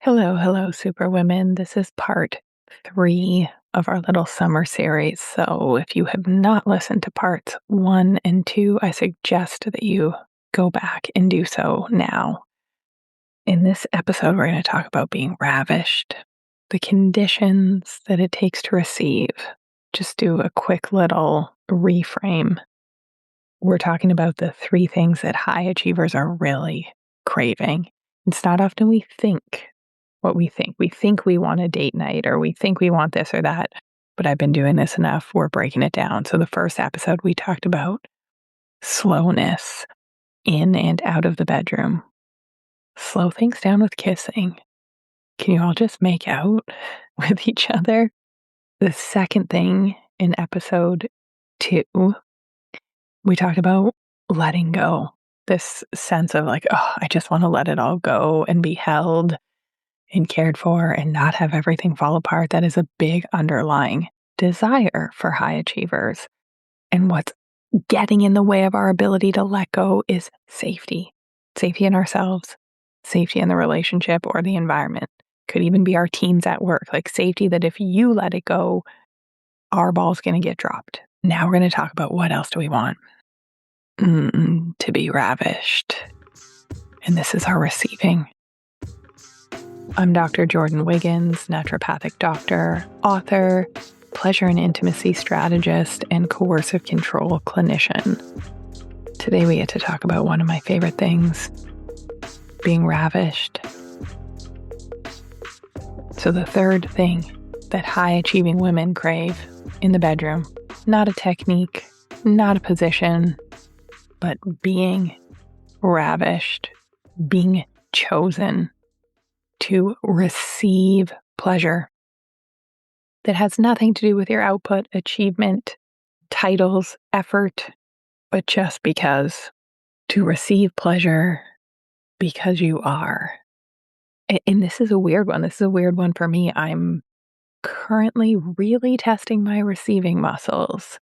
Hello, hello, Superwomen. This is part 3 of our little summer series. So if you have not listened to parts 1 and 2, I suggest that you go back and do so now. In this episode, we're going to talk about being ravished, the conditions that it takes to receive. Just do a quick little reframe. We're talking about the 3 things that high achievers are really craving. It's not often we think what we think. We think we want a date night or we think we want this or that. But I've been doing this enough. We're breaking it down. So the first episode, we talked about slowness in and out of the bedroom. Slow things down with kissing. Can you all just make out with each other? The second thing in episode 2, we talked about letting go. This sense of like, oh, I just want to let it all go and be held and cared for and not have everything fall apart. That is a big underlying desire for high achievers. And what's getting in the way of our ability to let go is safety. Safety in ourselves, safety in the relationship or the environment. Could even be our teams at work, like safety that if you let it go, our ball's going to get dropped. Now we're going to talk about what else do we want? To be ravished. And this is our receiving. I'm Dr. Jordan Wiggins, naturopathic doctor, author, pleasure and intimacy strategist, and coercive control clinician. Today we get to talk about one of my favorite things, being ravished. So the third thing that high-achieving women crave in the bedroom, not a technique, not a position, but being ravished, being chosen to receive pleasure that has nothing to do with your output, achievement, titles, effort, but just because to receive pleasure because you are. And this is a weird one. This is a weird one for me. I'm currently really testing my receiving muscles,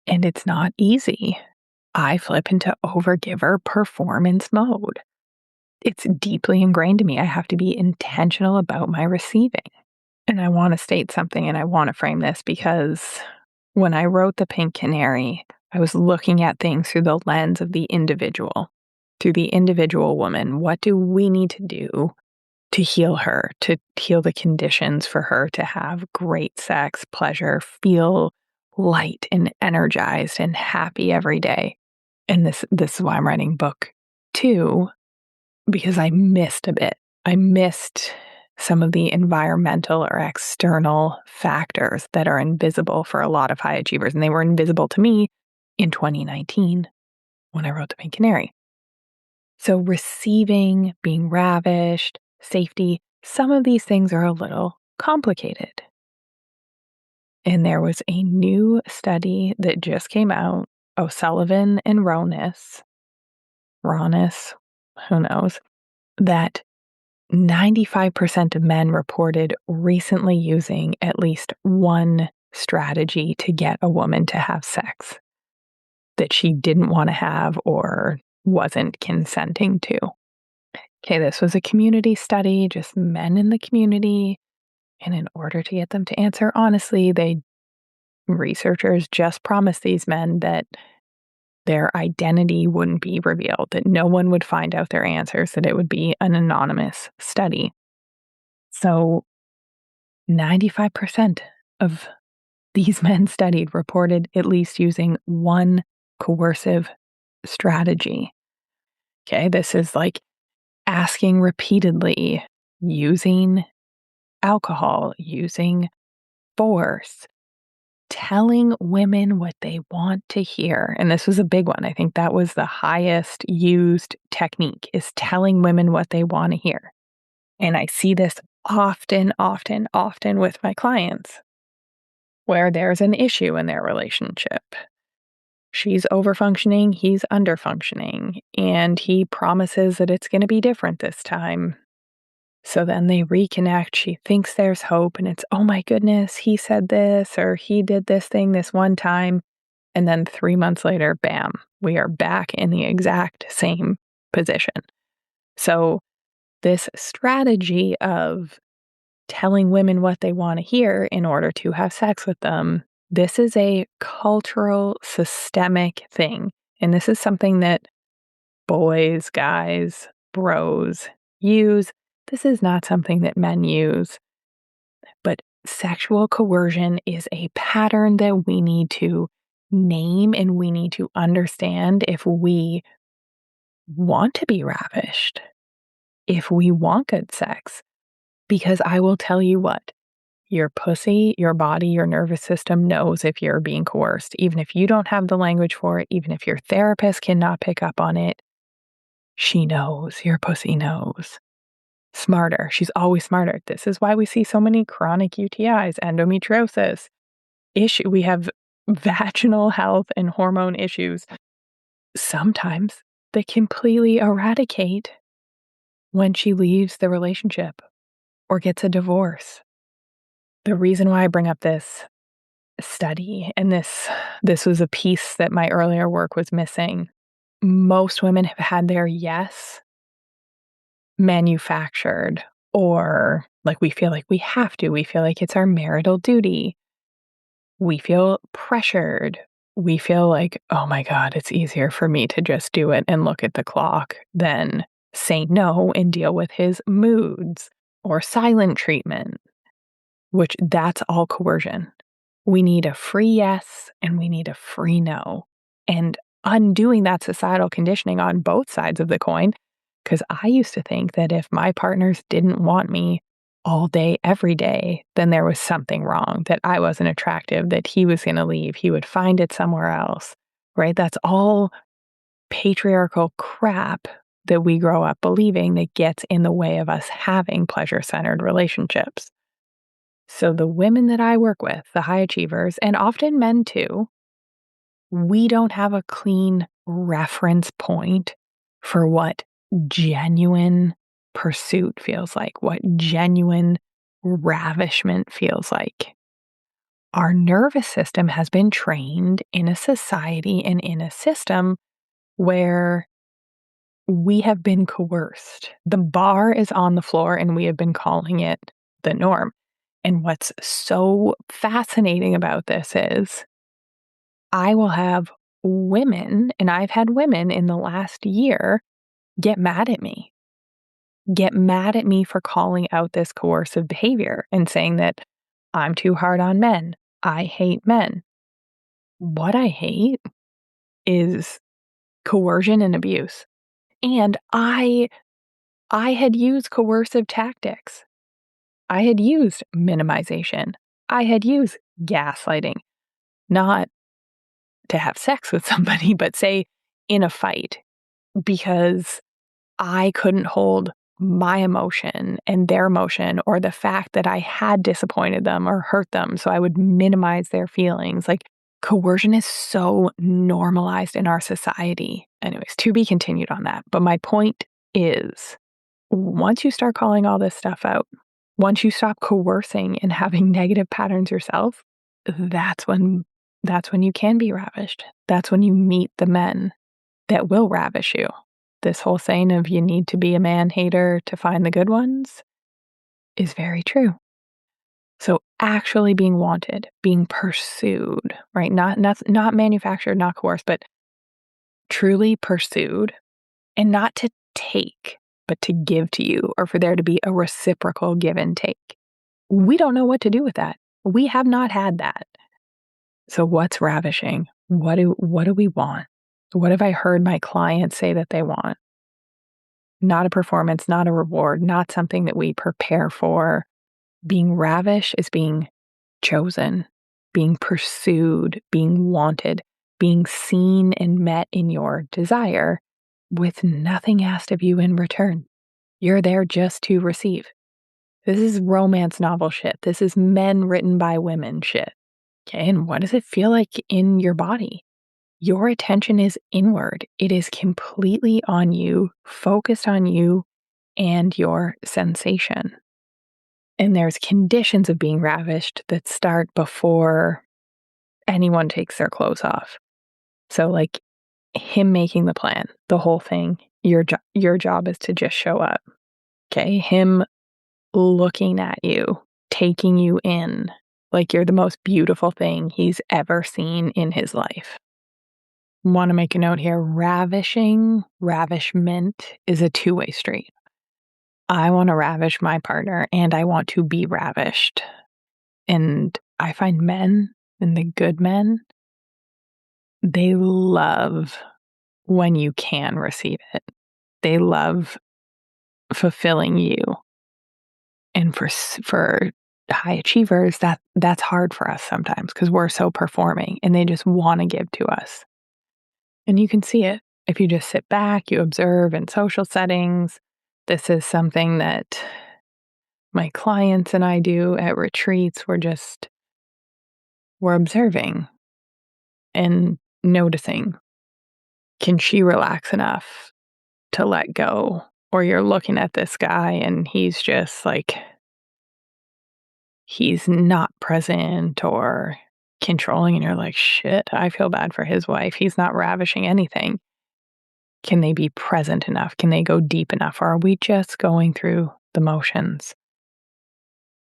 and it's not easy. I flip into overgiver performance mode. It's deeply ingrained in me. I have to be intentional about my receiving. And I want to state something and I want to frame this because when I wrote The Pink Canary, I was looking at things through the lens of the individual, through the individual woman. What do we need to do to heal her, to heal the conditions for her to have great sex, pleasure, feel light and energized and happy every day? And this is why I'm writing book 2, because I missed a bit. I missed some of the environmental or external factors that are invisible for a lot of high achievers. And they were invisible to me in 2019 when I wrote The Pink Canary. So receiving, being ravished, safety, some of these things are a little complicated. And there was a new study that just came out, O'Sullivan and Ronis, who knows, that 95% of men reported recently using at least one strategy to get a woman to have sex that she didn't want to have or wasn't consenting to. Okay, this was a community study, just men in the community. And in order to get them to answer honestly, researchers just promised these men that their identity wouldn't be revealed, that no one would find out their answers, that it would be an anonymous study. So 95% of these men studied reported at least using one coercive strategy. Okay, this is like asking repeatedly, using alcohol, using force, telling women what they want to hear. And this was a big one. I think that was the highest used technique, is telling women what they want to hear. And I see this often with my clients where there's an issue in their relationship. She's overfunctioning, he's underfunctioning, and he promises that it's going to be different this time. So then they reconnect. She thinks there's hope, and it's, oh my goodness, he said this, or he did this thing this one time. And then 3 months later, bam, we are back in the exact same position. So this strategy of telling women what they want to hear in order to have sex with them, this is a cultural, systemic thing. And this is something that boys, guys, bros use. This is not something that men use. But sexual coercion is a pattern that we need to name and we need to understand if we want to be ravished, if we want good sex. Because I will tell you what, your pussy, your body, your nervous system knows if you're being coerced, even if you don't have the language for it, even if your therapist cannot pick up on it. She knows, your pussy knows. Smarter. She's always smarter. This is why we see so many chronic UTIs, endometriosis, we have vaginal health and hormone issues. Sometimes they completely eradicate when she leaves the relationship or gets a divorce. The reason why I bring up this study, and this was a piece that my earlier work was missing. Most women have had their yes manufactured, or like we feel like we have to. We feel like it's our marital duty. We feel pressured. We feel like, oh my God, it's easier for me to just do it and look at the clock than say no and deal with his moods or silent treatment, which that's all coercion. We need a free yes and we need a free no. And undoing that societal conditioning on both sides of the coin, because I used to think that if my partners didn't want me all day, every day, then there was something wrong, that I wasn't attractive, that he was going to leave, he would find it somewhere else, right? That's all patriarchal crap that we grow up believing that gets in the way of us having pleasure-centered relationships. So the women that I work with, the high achievers, and often men too, we don't have a clean reference point for what genuine pursuit feels like, what genuine ravishment feels like. Our nervous system has been trained in a society and in a system where we have been coerced. The bar is on the floor and we have been calling it the norm. And what's so fascinating about this is I will have women, and I've had women in the last year get mad at me for calling out this coercive behavior and saying that I'm too hard on men. I hate men. What I hate is coercion and abuse. And I had used coercive tactics. I had used minimization. I had used gaslighting, not to have sex with somebody, but say in a fight, because I couldn't hold my emotion and their emotion or the fact that I had disappointed them or hurt them. So I would minimize their feelings. Like coercion is so normalized in our society. Anyways, to be continued on that. But my point is, once you start calling all this stuff out, once you stop coercing and having negative patterns yourself, that's when you can be ravished. That's when you meet the men that will ravish you. This whole saying of you need to be a man hater to find the good ones is very true. So actually being wanted, being pursued, right? Not manufactured, not coerced, but truly pursued, and not to take, but to give to you, or for there to be a reciprocal give and take. We don't know what to do with that. We have not had that. So what's ravishing? What do we want? What have I heard my clients say that they want? Not a performance, not a reward, not something that we prepare for. Being ravished is being chosen, being pursued, being wanted, being seen and met in your desire with nothing asked of you in return. You're there just to receive. This is romance novel shit. This is men written by women shit. Okay, and what does it feel like in your body? Your attention is inward. It is completely on you, focused on you and your sensation. And there's conditions of being ravished that start before anyone takes their clothes off. So like him making the plan, the whole thing, your job is to just show up. Okay, him looking at you, taking you in like you're the most beautiful thing he's ever seen in his life. Want to make a note here, ravishment is a two-way street. I want to ravish my partner and I want to be ravished. And I find men, and the good men, they love when you can receive it. They love fulfilling you. And for high achievers, that's hard for us sometimes because we're so performing and they just want to give to us. And you can see it if you just sit back, you observe in social settings. This is something that my clients and I do at retreats. We're observing and noticing. Can she relax enough to let go? Or you're looking at this guy and he's just like, he's not present or controlling, and you're like, shit, I feel bad for his wife. He's not ravishing anything. Can they be present enough? Can they go deep enough? Or are we just going through the motions?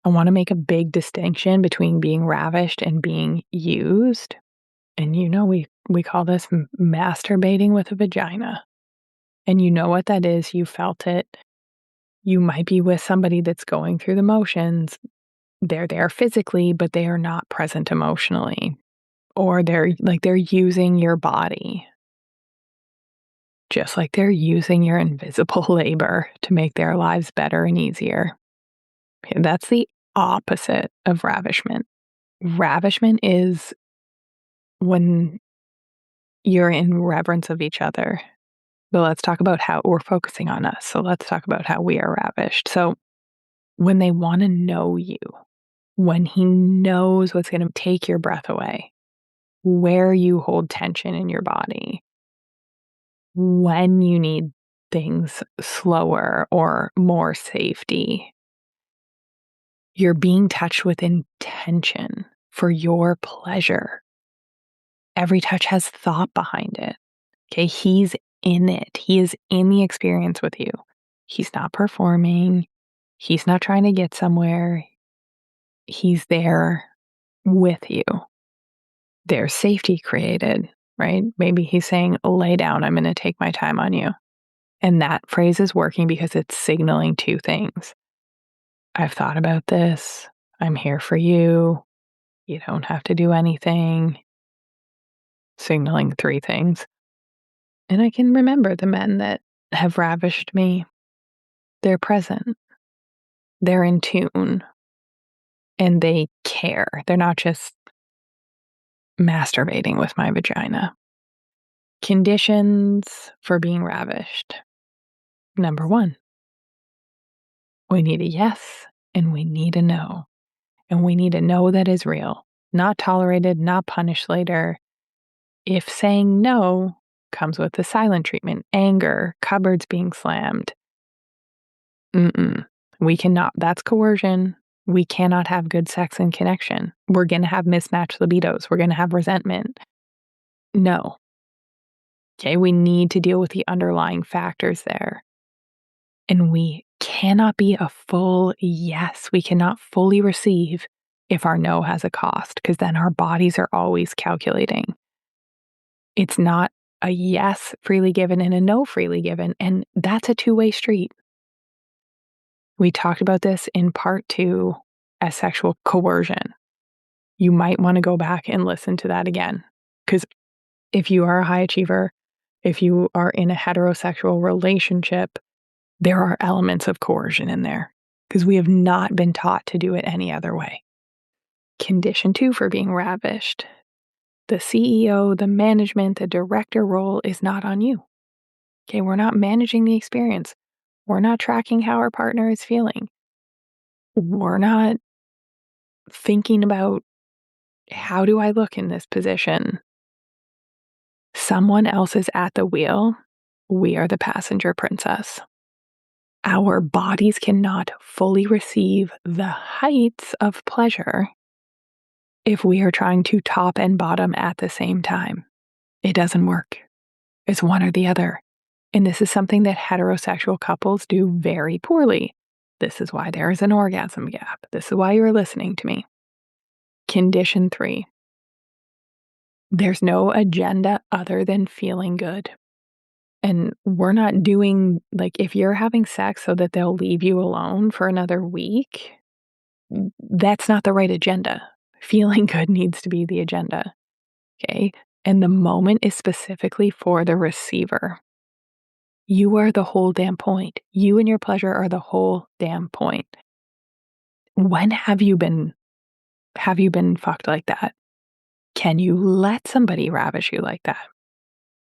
I want to make a big distinction between being ravished and being used. And we call this masturbating with a vagina. And you know what that is. You felt it. You might be with somebody that's going through the motions. They're there physically, but they are not present emotionally. Or they're using your body. Just like they're using your invisible labor to make their lives better and easier. That's the opposite of ravishment. Ravishment is when you're in reverence of each other. But let's talk about how we're focusing on us. So let's talk about how we are ravished. So when they want to know you, when he knows what's going to take your breath away, where you hold tension in your body, when you need things slower or more safety, you're being touched with intention for your pleasure. Every touch has thought behind it. Okay, he's in it. He is in the experience with you. He's not performing. He's not trying to get somewhere. He's there with you. There's safety created, right? Maybe he's saying, lay down, I'm going to take my time on you. And that phrase is working because it's signaling two things. I've thought about this. I'm here for you. You don't have to do anything. Signaling three things. And I can remember the men that have ravished me. They're present. They're in tune. And they care. They're not just masturbating with my vagina. Conditions for being ravished. Number one, we need a yes and we need a no. And we need a no that is real, not tolerated, not punished later. If saying no comes with the silent treatment, anger, cupboards being slammed, we cannot, that's coercion. We cannot have good sex and connection. We're going to have mismatched libidos. We're going to have resentment. No. Okay, we need to deal with the underlying factors there. And we cannot be a full yes. We cannot fully receive if our no has a cost, because then our bodies are always calculating. It's not a yes freely given and a no freely given. And that's a two-way street. We talked about this in part 2 as sexual coercion. You might want to go back and listen to that again. Because if you are a high achiever, if you are in a heterosexual relationship, there are elements of coercion in there because we have not been taught to do it any other way. Condition 2 for being ravished. The CEO, the management, the director role is not on you. Okay, we're not managing the experience. We're not tracking how our partner is feeling. We're not thinking about how do I look in this position. Someone else is at the wheel. We are the passenger princess. Our bodies cannot fully receive the heights of pleasure if we are trying to top and bottom at the same time. It doesn't work. It's one or the other. And this is something that heterosexual couples do very poorly. This is why there is an orgasm gap. This is why you're listening to me. Condition 3. There's no agenda other than feeling good. And we're not doing, like, if you're having sex so that they'll leave you alone for another week, that's not the right agenda. Feeling good needs to be the agenda. Okay. And the moment is specifically for the receiver. You are the whole damn point. You and your pleasure are the whole damn point. When have you been fucked like that? Can you let somebody ravish you like that?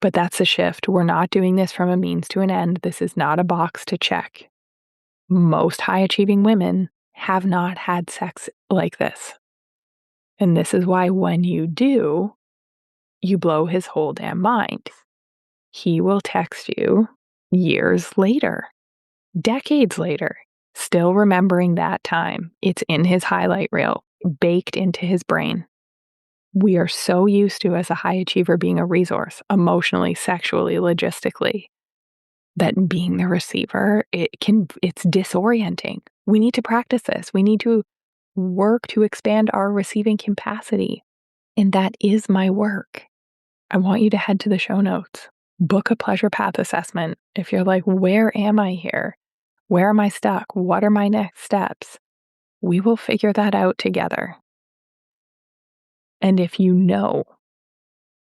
But that's a shift. We're not doing this from a means to an end. This is not a box to check. Most high achieving women have not had sex like this. And this is why when you do, you blow his whole damn mind. He will text you years later, decades later, still remembering that time. It's in his highlight reel, baked into his brain. We are so used to, as a high achiever, being a resource, emotionally, sexually, logistically, that being the receiver, it's disorienting. We need to practice this. We need to work to expand our receiving capacity. And that is my work. I want you to head to the show notes. Book a pleasure path assessment. If you're like, where am I here? Where am I stuck? What are my next steps? We will figure that out together. And if you know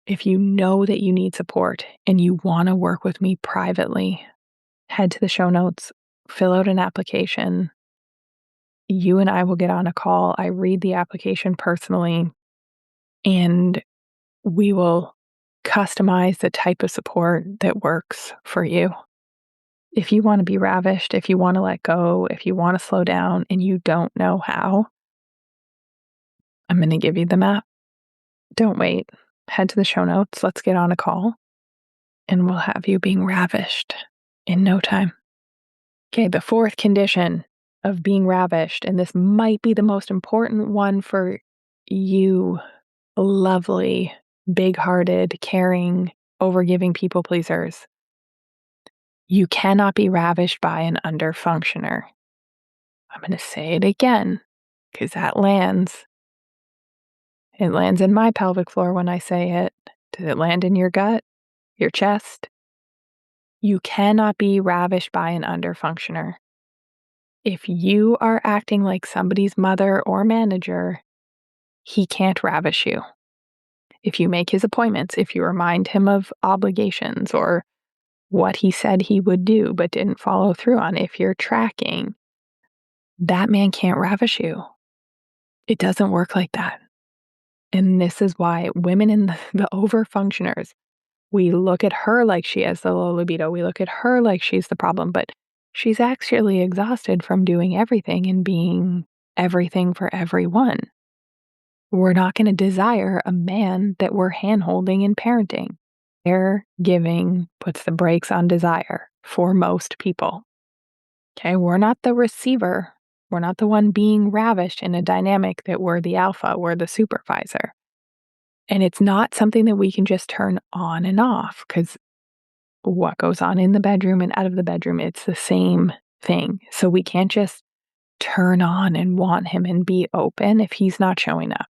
that you need support and you want to work with me privately, head to the show notes, fill out an application. You and I will get on a call. I read the application personally, and we will customize the type of support that works for you. If you want to be ravished, if you want to let go, if you want to slow down and you don't know how, I'm going to give you the map. Don't wait. Head to the show notes. Let's get on a call, and we'll have you being ravished in no time. Okay, the fourth condition of being ravished, and this might be the most important one for you, lovely, big-hearted, caring, overgiving people pleasers. You cannot be ravished by an underfunctioner. I'm going to say it again, because that lands. It lands in my pelvic floor when I say it. Does it land in your gut, your chest? You cannot be ravished by an underfunctioner. If you are acting like somebody's mother or manager, he can't ravish you. If you make his appointments, if you remind him of obligations or what he said he would do but didn't follow through on, if you're tracking, that man can't ravish you. It doesn't work like that. And this is why women in the overfunctioners, we look at her like she has the low libido. We look at her like she's the problem, but she's actually exhausted from doing everything and being everything for everyone. We're not going to desire a man that we're hand-holding and parenting. Caregiving puts the brakes on desire for most people. Okay, we're not the receiver. We're not the one being ravished in a dynamic that we're the alpha, we're the supervisor. And it's not something that we can just turn on and off, because what goes on in the bedroom and out of the bedroom, it's the same thing. So we can't just turn on and want him and be open if he's not showing up.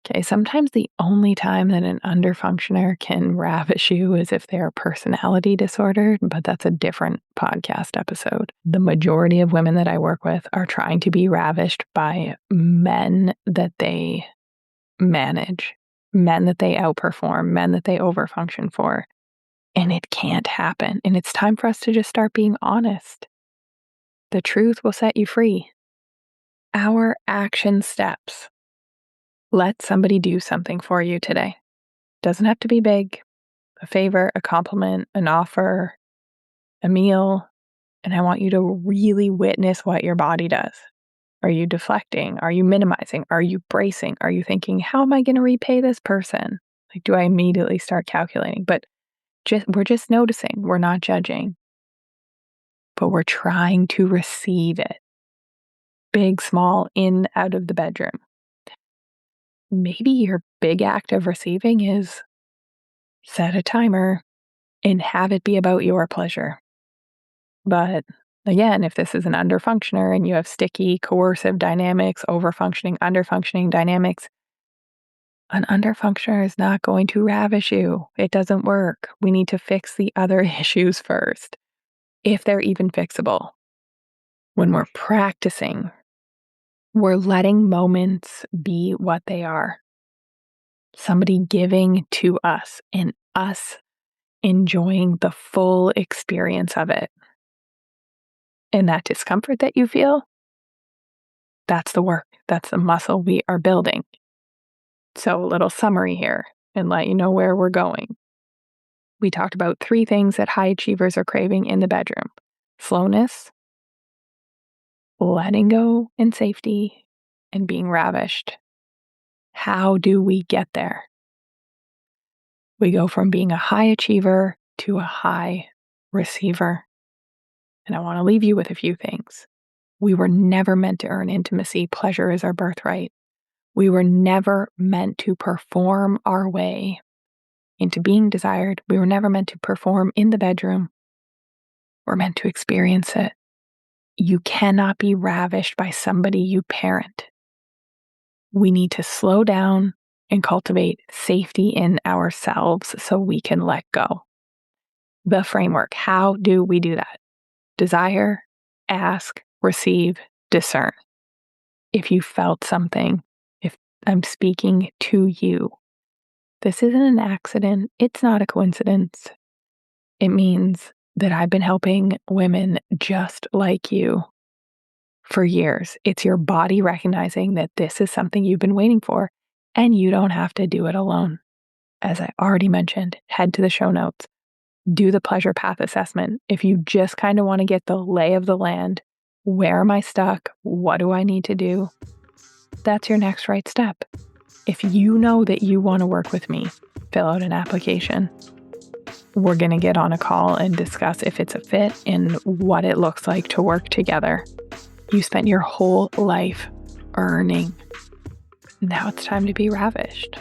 Okay, sometimes the only time that an underfunctioner can ravish you is if they're personality disordered, but that's a different podcast episode. The majority of women that I work with are trying to be ravished by men that they manage, men that they outperform, men that they overfunction for. And it can't happen. And it's time for us to just start being honest. The truth will set you free. Our action steps. Let somebody do something for you today. Doesn't have to be big. A favor, a compliment, an offer, a meal. And I want you to really witness what your body does. Are you deflecting? Are you minimizing? Are you bracing? Are you thinking, how am I going to repay this person? Like, do I immediately start calculating? But we're just noticing. We're not judging. But we're trying to receive it. Big, small, in, out of the bedroom. Maybe your big act of receiving is set a timer, and have it be about your pleasure. But again, if this is an underfunctioner and you have sticky, coercive dynamics, overfunctioning, underfunctioning dynamics, an underfunctioner is not going to ravish you. It doesn't work. We need to fix the other issues first, if they're even fixable. When we're practicing, we're letting moments be what they are. Somebody giving to us and us enjoying the full experience of it. And that discomfort that you feel, that's the work. That's the muscle we are building. So a little summary here and let you know where we're going. We talked about 3 things that high achievers are craving in the bedroom: slowness, letting go and safety, and being ravished. How do we get there? We go from being a high achiever to a high receiver. And I want to leave you with a few things. We were never meant to earn intimacy. Pleasure is our birthright. We were never meant to perform our way into being desired. We were never meant to perform in the bedroom. We're meant to experience it. You cannot be ravished by somebody you parent. We need to slow down and cultivate safety in ourselves so we can let go. The framework. How do we do that? Desire, ask, receive, discern. If you felt something, if I'm speaking to you, this isn't an accident. It's not a coincidence. It means that I've been helping women just like you for years. It's your body recognizing that this is something you've been waiting for, and you don't have to do it alone. As I already mentioned, head to the show notes. Do the pleasure path assessment. If you just kind of want to get the lay of the land, where am I stuck? What do I need to do? That's your next right step. If you know that you want to work with me, fill out an application. We're going to get on a call and discuss if it's a fit and what it looks like to work together. You spent your whole life earning. Now it's time to be ravished.